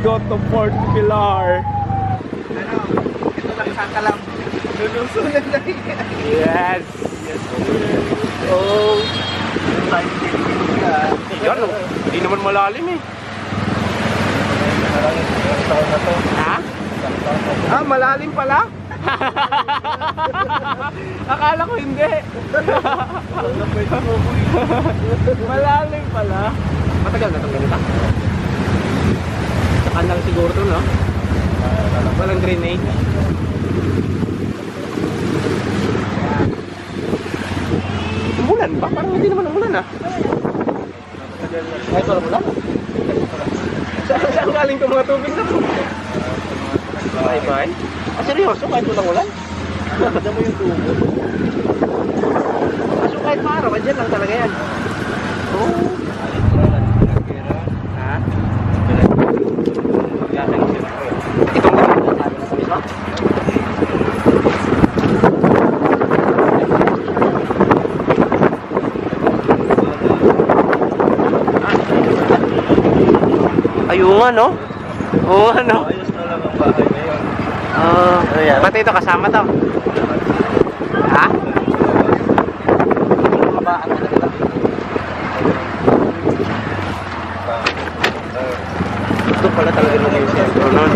go to Fort Pilar. Ito lang sa kalam. Lulusunan na yan. Yes. Oh. Yan, hindi naman malalim eh. Ha? Ah, malalim pala? Akala ko hindi. Malalim pala. Matagal na itong ganito. Sa kanal siguro ito, no? Walang drainage. Umulan ba? Parang hindi naman umulan ah. Ay, wala umulan. Saan galing itong mga tubig na ito? Bye-bye. Ah, seryoso? Kahit walang ulan? Nakada mo yung tubo. Kaso kahit maaraw, andyan lang talaga yan. Oh. Ha? Itong ayun nga, no? Oo, ano? Ayos na lang ang bahay ngayon. Pati ito kasama to. Ha? Mabaan na lang. Ito pala talaga yung sentro nun.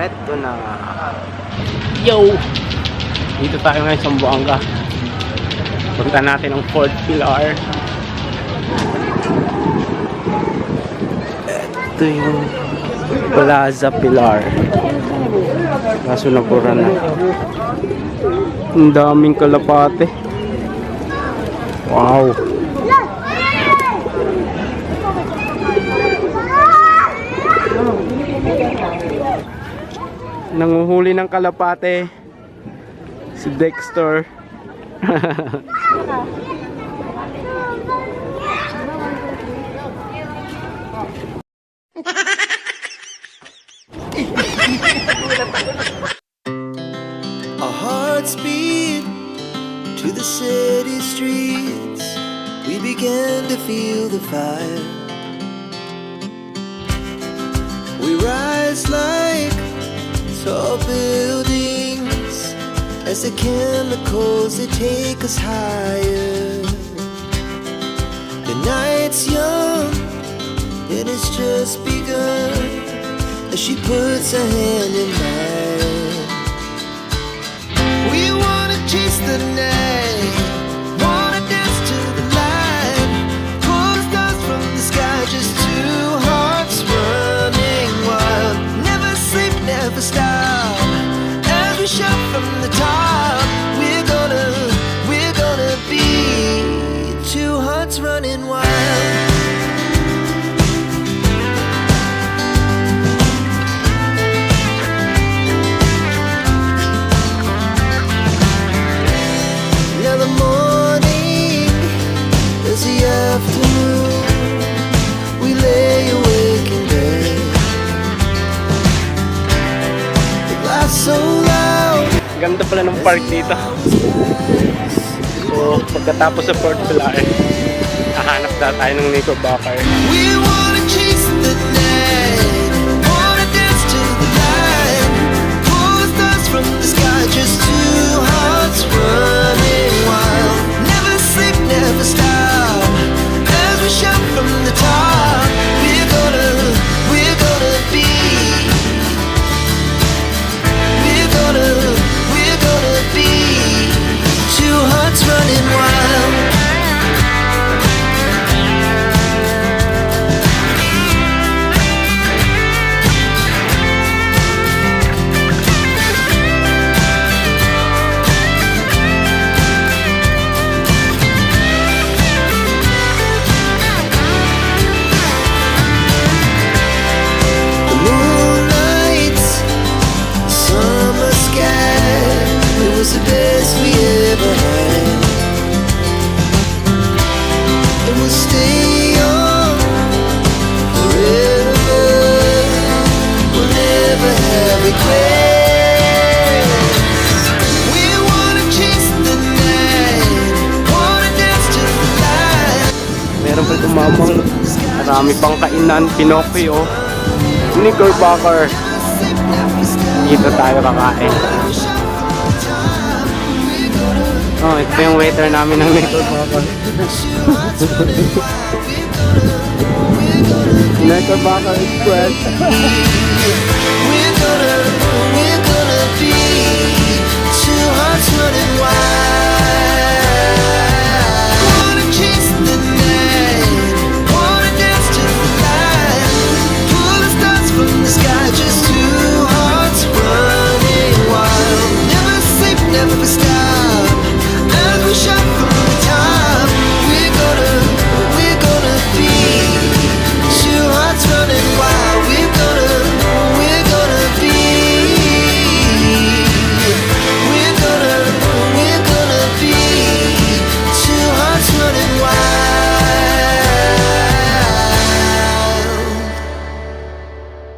Ito na. Yo! Dito tayo ngayon sa Zamboanga. Punta natin ang Fort Pilar. Ito yung Plaza Pilar. Kaso nabura na. Ang daming kalapate. Wow! Nanguhuli ng kalapate si Dexter. Our hearts beat to the city streets. We began to feel the fire. We rise like tall buildings as the chemicals they take us higher. The night's young and it's just begun as she puts her hand in mine. We wanna chase the night, wanna dance to the light, pull the stars from the sky, just two hearts running wild. Never sleep, never stop, as we shout from the top. We're gonna be two hearts running wild. Now the morning is the afternoon. We lay awake in bed. The laughs so loud. Ganda pala ng park dito. So, pagkatapos sa Fort Pilar, hahanap na tayo ng Knickerbocker. We wanna chase the night, wanna dance to the light, pull the stars from the sky, just two hearts running wild. Never sleep, never stop, as we shout from the top. We're gonna be, we're gonna be two hearts running wild. Umamang. Marami pang kainan. Pinocchio. Knickerbocker. Dito tayo kakain. Oh, ito yung waiter namin ng Knickerbocker. Knickerbocker Express. We're gonna be two hearts running